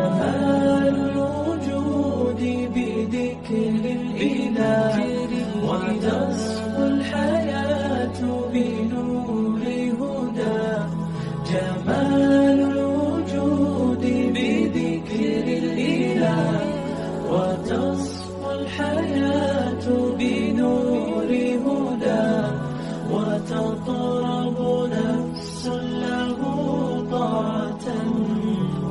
جمال الوجود بذكر الإله وتصفو الحياة بنور هدى. جمال الوجود بذكر الإله وتصفو الحياة بنور هدى. وتطرب نفس له طاعة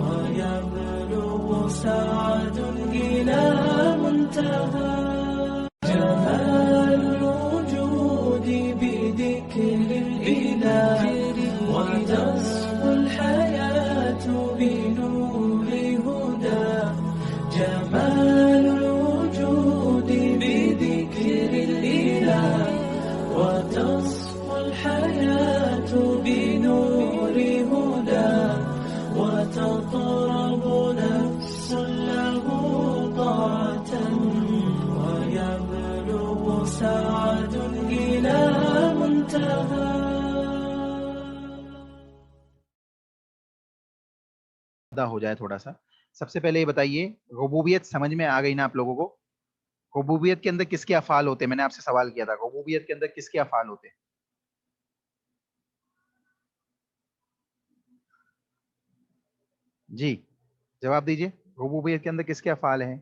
ويبلغ سعد إلى منتهى. جمال الوجود بذكر الإله وتصفو الحياة بنور هدى. جمال الوجود بذكر الإله وتصفو الحياة بنور هدى. وتطرب نفس له طاعة ويبلغ سعد إلى منتهى. ہو جائے تھوڑا سا. سب سے پہلے یہ بتائیے ربوبیت سمجھ میں آ گئی نا آپ لوگوں کو؟ ربوبیت کے اندر کس کے افعال ہوتے ہیں؟ میں نے آپ سے سوال کیا تھا ربوبیت کے اندر کس کے افعال ہوتے ہیں؟ جی جواب دیجئے. ربوبیت کے اندر کس کے افعال ہیں؟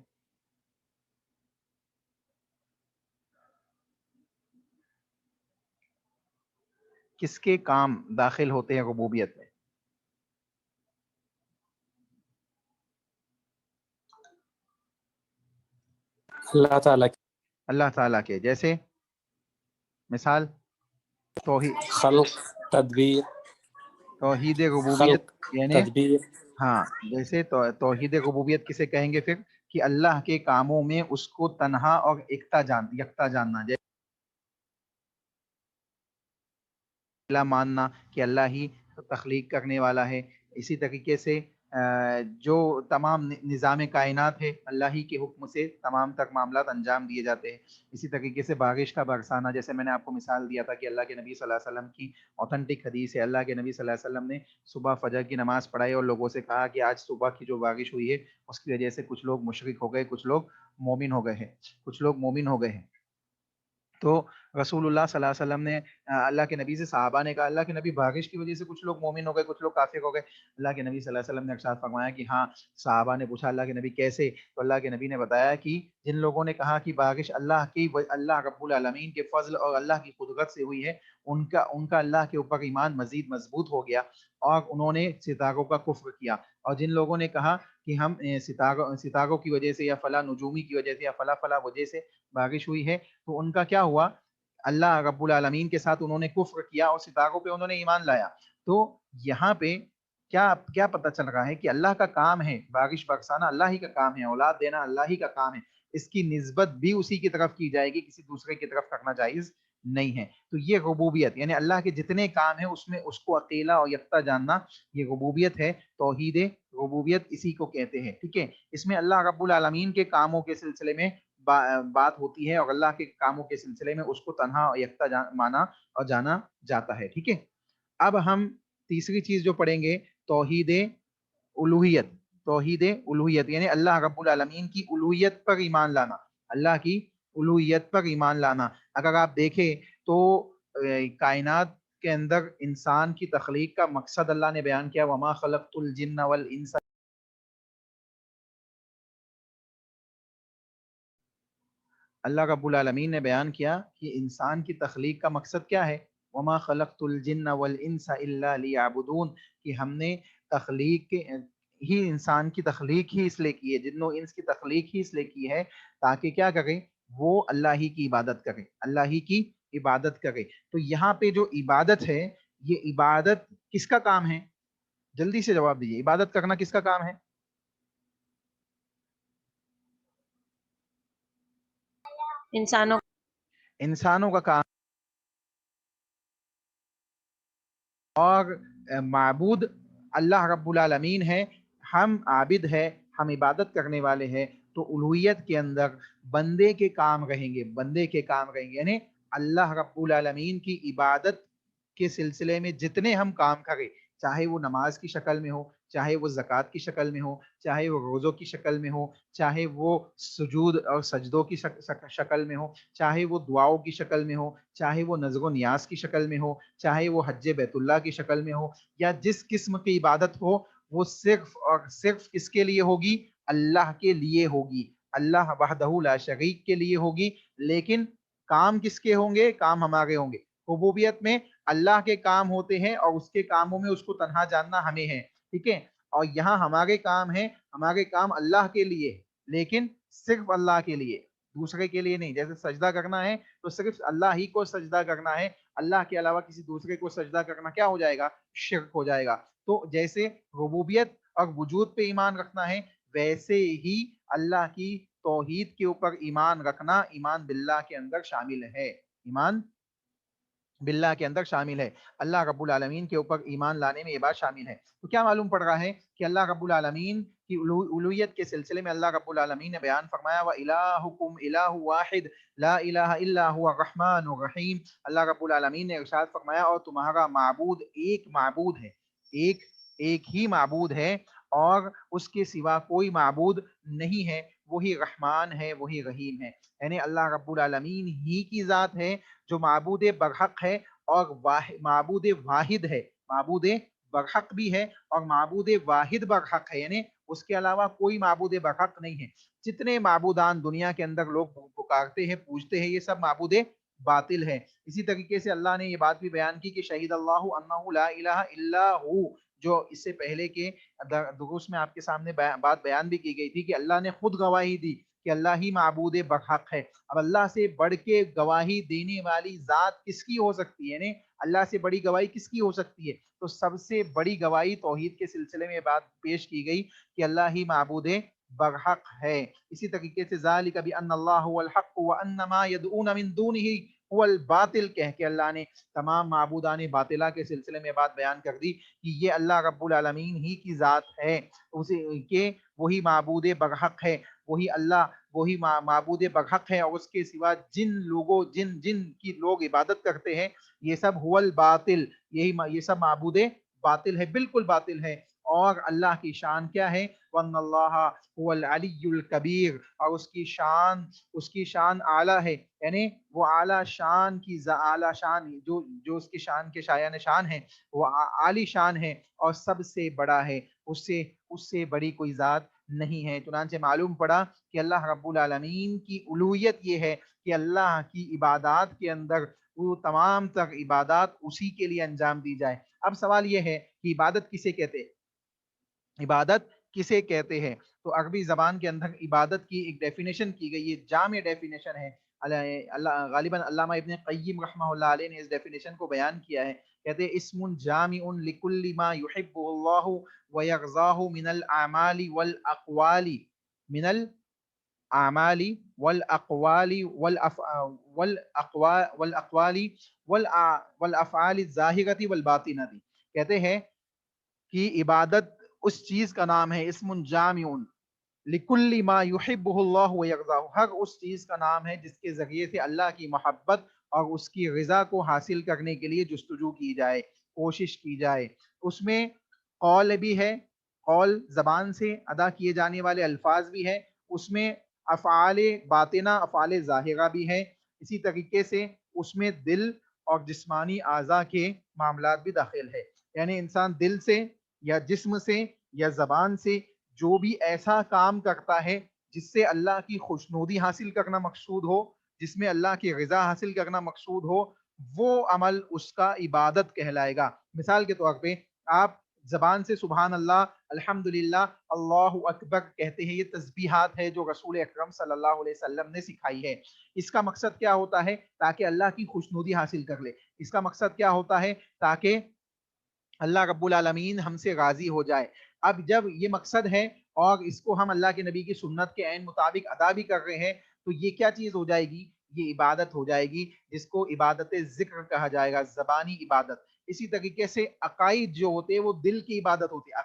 کس کے کام داخل ہوتے ہیں ربوبیت میں؟ اللہ تعالیٰ کی. اللہ تعالیٰ کے. جیسے مثال توحید خلق، تدبیر. توحید ربوبیت خلق، یعنی تدبیر. ہاں جیسے توحید ربوبیت کسے کہیں گے پھر؟ کہ اللہ کے کاموں میں اس کو تنہا اور یکتا جاننا. جیسے اللہ ماننا کہ اللہ ہی تخلیق کرنے والا ہے. اسی طریقے سے جو تمام نظام کائنات ہے اللہ ہی کے حکم سے تمام تک معاملات انجام دیے جاتے ہیں. اسی طریقے سے بارش کا برسانا، جیسے میں نے آپ کو مثال دیا تھا کہ اللہ کے نبی صلی اللہ علیہ وسلم کی اوتھینٹک حدیث ہے. اللہ کے نبی صلی اللہ علیہ وسلم نے صبح فجر کی نماز پڑھائی اور لوگوں سے کہا کہ آج صبح کی جو بارش ہوئی ہے اس کی وجہ سے کچھ لوگ مشرک ہو گئے، کچھ لوگ مومن ہو گئے ہیں. تو رسول اللہ صلی اللہ علیہ وسلم نے اللہ کے نبی سے، صحابہ نے کہا اللہ کے نبی بارش کی وجہ سے کچھ لوگ مومن ہو گئے، کچھ لوگ کافر ہو گئے. اللہ کے نبی صلی اللہ علیہ وسلم نے ارشاد فرمایا کہ ہاں. صحابہ نے پوچھا اللہ کے نبی کیسے؟ تو اللہ کے نبی نے بتایا کہ جن لوگوں نے کہا کہ بارش اللہ رب العالمین کے فضل اور اللہ کی قدرت سے ہوئی ہے، ان کا اللہ کے اوپر ایمان مزید مضبوط ہو گیا اور انہوں نے ستاروں کا کفر کیا. اور جن لوگوں نے کہا کہ ہم ستاروں کی وجہ سے یا فلاں نجومی کی وجہ سے یا فلاں وجہ سے بارش ہوئی ہے، تو ان کا کیا ہوا؟ اللہ رب العالمین کے ساتھ انہوں نے کفر کیا اور ستاروں پہ انہوں نے ایمان لایا. تو یہاں پہ کیا پتہ چل رہا ہے کہ اللہ کا کام ہے بارش برسانا، اللہ ہی کا کام ہے، اولاد دینا اللہ ہی کا کام ہے. اس کی نسبت بھی اسی کی طرف کی جائے گی، کسی دوسرے کی طرف کرنا جائز نہیں ہے. تو یہ ربوبیت یعنی اللہ کے جتنے کام ہیں اس میں اس کو اکیلا اور یکتا جاننا، یہ ربوبیت ہے. توحید ربوبیت اسی کو کہتے ہیں. ٹھیک ہے. اس میں اللہ رب العالمین کے کاموں کے سلسلے میں بات ہوتی ہے اور اللہ کے کاموں کے سلسلے میں اس کو تنہا اور یکتا مانا اور جانا جاتا ہے. ٹھیک ہے. اب ہم تیسری چیز جو پڑھیں گے توحید الوہیت. توحید الوہیت یعنی اللہ رب العالمین کی الوہیت پر ایمان لانا. اللہ کی الوہیت پر ایمان لانا. اگر آپ دیکھیں تو کائنات کے اندر انسان کی تخلیق کا مقصد اللہ نے بیان کیا، وما خلقت الجن والانس. اللہ رب العالمین نے بیان کیا کہ انسان کی تخلیق کا مقصد کیا ہے. وما خلقت الجن والانس الا لیعبدون، کہ ہم نے تخلیق ہی انسان کی تخلیق ہی اس لیے کی ہے، جن و انس کی تخلیق ہی اس لیے کی ہے تاکہ کیا کریں؟ وہ اللہ ہی کی عبادت کریں، اللہ ہی کی عبادت کریں. تو یہاں پہ جو عبادت ہے، یہ عبادت کس کا کام ہے؟ جلدی سے جواب دیجیے. عبادت کرنا کس کا کام ہے؟ انسانوں کا کام. اور معبود اللہ رب العالمین ہے، ہم عابد ہے، ہم عبادت کرنے والے ہیں. تو الوہیت کے اندر بندے کے کام رہیں گے، یعنی اللہ رب العالمین کی عبادت کے سلسلے میں جتنے ہم کام کریں، چاہے وہ نماز کی شکل میں ہو، چاہے وہ زکوٰۃ کی شکل میں ہو، چاہے وہ روزوں کی شکل میں ہو، چاہے وہ سجود اور سجدوں کی شکل میں ہو، چاہے وہ دعاؤں کی شکل میں ہو، چاہے وہ نذر و نیاز کی شکل میں ہو، چاہے وہ حج بیت اللہ کی شکل میں ہو، یا جس قسم کی عبادت ہو، وہ صرف اور صرف کس کے لیے ہوگی؟ اللہ کے لیے ہوگی، اللہ وحدہ لا شریک کے لیے ہوگی۔ لیکن کام کس کے ہوں گے؟ کام ہمارے ہوں گے۔ ربوبیت میں اللہ کے کام ہوتے ہیں اور اس کے کاموں میں اس کو تنہا جاننا ہمیں ہے، ٹھیک ہے؟ اور یہاں ہمارے کام ہیں، ہمارے کام اللہ کے لیے، لیکن صرف اللہ کے لیے، دوسرے کے لیے نہیں۔ جیسے سجدہ کرنا ہے تو صرف اللہ ہی کو سجدہ کرنا ہے، اللہ کے علاوہ کسی دوسرے کو سجدہ کرنا کیا ہو جائے گا؟ شرک ہو جائے گا۔ تو جیسے ربوبیت اور وجود پہ ایمان رکھنا ہے، ویسے ہی اللہ کی توحید کے اوپر ایمان رکھنا ایمان باللہ کے اندر شامل ہے، ایمان باللہ کے اندر شامل ہے۔ اللہ رب العالمین کے اوپر ایمان لانے میں یہ بات شامل ہے۔ تو کیا معلوم پڑ رہا ہے کہ اللہ رب العالمین کی الوہیت کے سلسلے میں اللہ رب العالمین نے بیان فرمایا وَإِلَٰهُكُمْ إِلَٰهٌ وَاحِدٌ لَا إِلَٰهَ إِلَّا هُوَ الرَّحْمَٰنُ الرَّحِيمُ۔ اللہ رب العالمین نے ارشاد فرمایا اور تمہارا معبود ایک معبود ہے، ایک ہی معبود ہے، اور اس کے سوا کوئی معبود نہیں ہے، وہی رحمان ہے، وہی رحیم ہے۔ یعنی اللہ رب العالمین ہی کی ذات ہے جو معبود برحق ہے اور معبود واحد ہے، معبود برحق بھی ہے اور معبود واحد برحق ہے، یعنی اس کے علاوہ کوئی معبود برحق نہیں ہے۔ جتنے معبودان دنیا کے اندر لوگ پکارتے ہیں، پوجتے ہیں، یہ سب معبود باطل ہے۔ اسی طریقے سے اللہ نے یہ بات بھی بیان کی کہ شہید اللہ انہ لا الہ الا ہو، جو اس سے پہلے کے دروس میں آپ کے سامنے بات بیان بھی کی گئی تھی کہ اللہ نے خود گواہی دی کہ اللہ ہی معبود برحق ہے۔ اب اللہ سے بڑھ کے گواہی دینے والی ذات کس کی ہو سکتی ہے؟ یعنی اللہ سے بڑی گواہی کس کی ہو سکتی ہے؟ تو سب سے بڑی گواہی توحید کے سلسلے میں بات پیش کی گئی کہ اللہ ہی معبود برحق ہے۔ اسی طریقے سے ذالک بان اللہ هو الحق وان ما يدعون من دونه هو الباطل کہہ کے اللہ نے تمام معبودان باطلہ کے سلسلے میں بات بیان کر دی کہ یہ اللہ رب العالمین ہی کی ذات ہے، اسے کہ وہی معبود برحق ہے، وہی اللہ وہی معبود برحق ہے، اور اس کے سوا جن کی لوگ عبادت کرتے ہیں یہ سب هو الباطل، یہ سب معبود باطل ہے، بالکل باطل ہے۔ اور اللہ کی شان کیا ہے؟ وَأَنَّ اللَّهَ هُوَ الْعَلِيُّ الْكَبِيرُ، اور اس کی شان اعلیٰ ہے، یعنی وہ اعلیٰ شان کی اعلیٰ شان جو اس کی شان کے شایان شان ہے، وہ عالی شان ہے اور سب سے بڑا ہے، اس سے بڑی کوئی ذات نہیں ہے۔ چنانچہ معلوم پڑا کہ اللہ رب العالمین کی الوہیت یہ ہے کہ اللہ کی عبادات کے اندر وہ تمام تر عبادات اسی کے لیے انجام دی جائے۔ اب سوال یہ ہے کہ عبادت کسے کہتے ہیں؟ عبادت کسے کہتے ہیں؟ تو عربی زبان کے اندر عبادت کی ایک ڈیفینیشن کی گئی، یہ جامع ڈیفینیشن ہے۔ غالباً علامہ ابن قیم رحمہ اللہ علیہ نے اس ڈیفینیشن کو بیان کیا ہے، کہتے ہیں اسم جامع لکل ما یحبہ اللہ ویرضاہ من الاعمال والاقوال والافعال الظاہرۃ والباطنہ۔ کہتے ہیں کہ عبادت اس چیز کا نام ہے، اسم جامع لکل ما یحبہ اللہ ویرضاہ، ہر اس چیز کا نام ہے جس کے ذریعے سے اللہ کی محبت اور اس کی رضا کو حاصل کرنے کے لیے جستجو کی جائے، کوشش کی جائے۔ اس میں قول بھی ہے، قول زبان سے ادا کیے جانے والے الفاظ بھی ہے، اس میں افعال باطنہ افعال ظاہرہ بھی ہے، اسی طریقے سے اس میں دل اور جسمانی اعضاء کے معاملات بھی داخل ہے۔ یعنی انسان دل سے یا جسم سے یا زبان سے جو بھی ایسا کام کرتا ہے جس سے اللہ کی خوشنودی حاصل کرنا مقصود ہو، جس میں اللہ کی رضا حاصل کرنا مقصود ہو، وہ عمل اس کا عبادت کہلائے گا۔ مثال کے طور پہ آپ زبان سے سبحان اللہ، الحمدللہ، اللہ اکبر کہتے ہیں، یہ تسبیحات ہے جو رسول اکرم صلی اللہ علیہ وسلم نے سکھائی ہے۔ اس کا مقصد کیا ہوتا ہے؟ تاکہ اللہ کی خوشنودی حاصل کر لے۔ اس کا مقصد کیا ہوتا ہے؟ تاکہ اللہ رب العالمین ہم سے راضی ہو جائے۔ اب جب یہ مقصد ہے اور اس کو ہم اللہ کے نبی کی سنت کے عین مطابق ادا بھی کر رہے ہیں تو یہ کیا چیز ہو جائے گی؟ یہ عبادت ہو جائے گی، جس کو عبادت ذکر کہا جائے گا، زبانی عبادت۔ اسی طریقے سے عقائد جو ہوتے ہیں وہ دل کی عبادت ہوتی ہے۔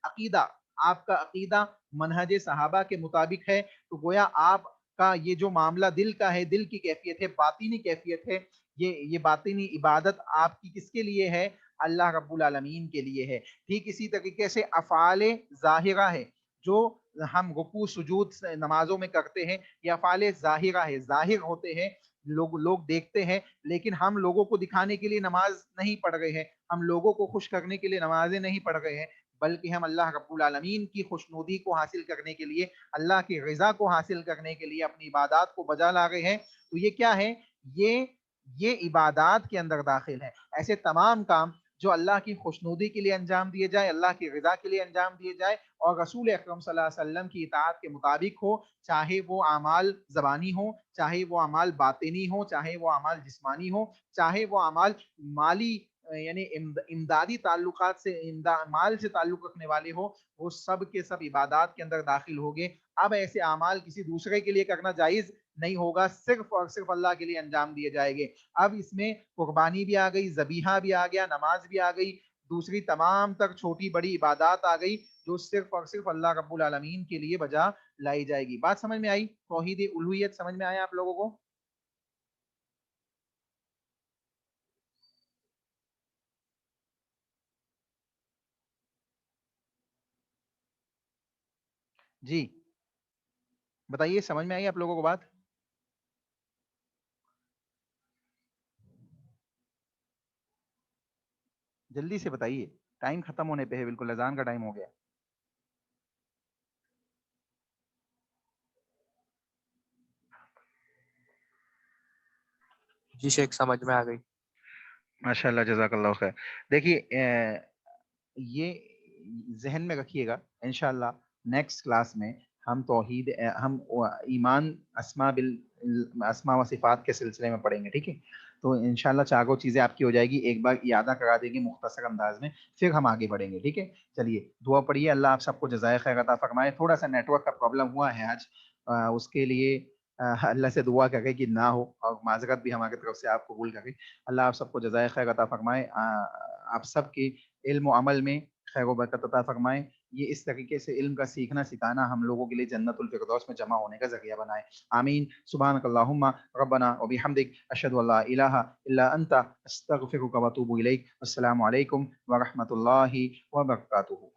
عقیدہ، آپ کا عقیدہ منہج صحابہ کے مطابق ہے تو گویا آپ کا یہ جو معاملہ دل کا ہے، دل کی کیفیت ہے، باطنی کیفیت ہے، یہ باطنی عبادت آپ کی کس کے لیے ہے؟ اللہ رب العالمین کے لیے ہے۔ ٹھیک اسی طریقے سے افعال ظاہرہ ہے، جو ہم رکوع سجود نمازوں میں کرتے ہیں، یہ افعال ظاہرہ ہے، ظاہر ہوتے ہیں، لوگ دیکھتے ہیں، لیکن ہم لوگوں کو دکھانے کے لیے نماز نہیں پڑھ رہے ہیں، ہم لوگوں کو خوش کرنے کے لیے نمازیں نہیں پڑھ رہے ہیں، بلکہ ہم اللہ رب العالمین کی خوشنودی کو حاصل کرنے کے لیے، اللہ کی رضا کو حاصل کرنے کے لیے اپنی عبادات کو بجا لا رہے ہیں۔ تو یہ کیا ہے؟ یہ عبادات کے اندر داخل ہے۔ ایسے تمام کام جو اللہ کی خوشنودی کے لیے انجام دیے جائے، اللہ کی رضا کے لیے انجام دیے جائے اور رسول اکرم صلی اللہ علیہ وسلم کی اطاعت کے مطابق ہو، چاہے وہ اعمال زبانی ہو، چاہے وہ اعمال باطنی ہو، چاہے وہ اعمال جسمانی ہو، چاہے وہ اعمال مالی یعنی امدادی تعلقات سے، مال سے تعلق رکھنے والے ہو، وہ سب کے سب عبادات کے اندر داخل ہوگے۔ اب ایسے اعمال کسی دوسرے کے لیے کرنا جائز نہیں ہوگا، صرف اور صرف اللہ کے لیے انجام دیے جائیں گے۔ اب اس میں قربانی بھی آ گئی، ذبیحہ بھی آ گیا، نماز بھی آ گئی، دوسری تمام تر چھوٹی بڑی عبادات آ گئی جو صرف اور صرف اللہ رب العالمین کے لیے بجا لائی جائے گی۔ بات سمجھ میں آئی؟ توحید الوہیت سمجھ میں آیا آپ لوگوں کو؟ جی بتائیے، سمجھ میں آئی آپ لوگوں کو بات؟ جلدی سے بتائیے، ٹائم ختم ہونے پہ ہے، بالکل اذان کا ٹائم ہو گیا۔ جی شیخ سمجھ میں آ گئی۔ ماشاء اللہ، جزاک اللہ خیر۔ دیکھیے یہ ذہن میں رکھیے گا، انشاءاللہ نیکسٹ کلاس میں ہم توحید ہم ایمان اسماء و صفات کے سلسلے میں پڑھیں گے، ٹھیک ہے؟ تو انشاءاللہ چاروں چیزیں آپ کی ہو جائے گی، ایک بار یادہ کرا دیں گے مختصر انداز میں، پھر ہم آگے بڑھیں گے، ٹھیک ہے؟ چلیے دعا پڑھیے، اللہ آپ سب کو جزائے خیر عطا فرمائے۔ تھوڑا سا نیٹ ورک کا پرابلم ہوا ہے آج، اس کے لیے اللہ سے دعا کرے کہ نہ ہو، اور معذرت بھی ہماری طرف سے آپ قبول کرے۔ اللہ آپ سب کو جزائے خیر عطا فرمائے، آپ سب کے علم و عمل میں خیر و برکت عطا فرمائے۔ یہ اس طریقے سے علم کا سیکھنا سکھانا ہم لوگوں کے لیے جنت الفردوس میں جمع ہونے کا ذریعہ بنائے۔ آمین۔ سبحانک اللہم ربنا وبحمدک، اشہد ان لا الہ الا انت، استغفرک واتوب الیک۔ السلام علیکم ورحمۃ اللہ وبرکاتہ۔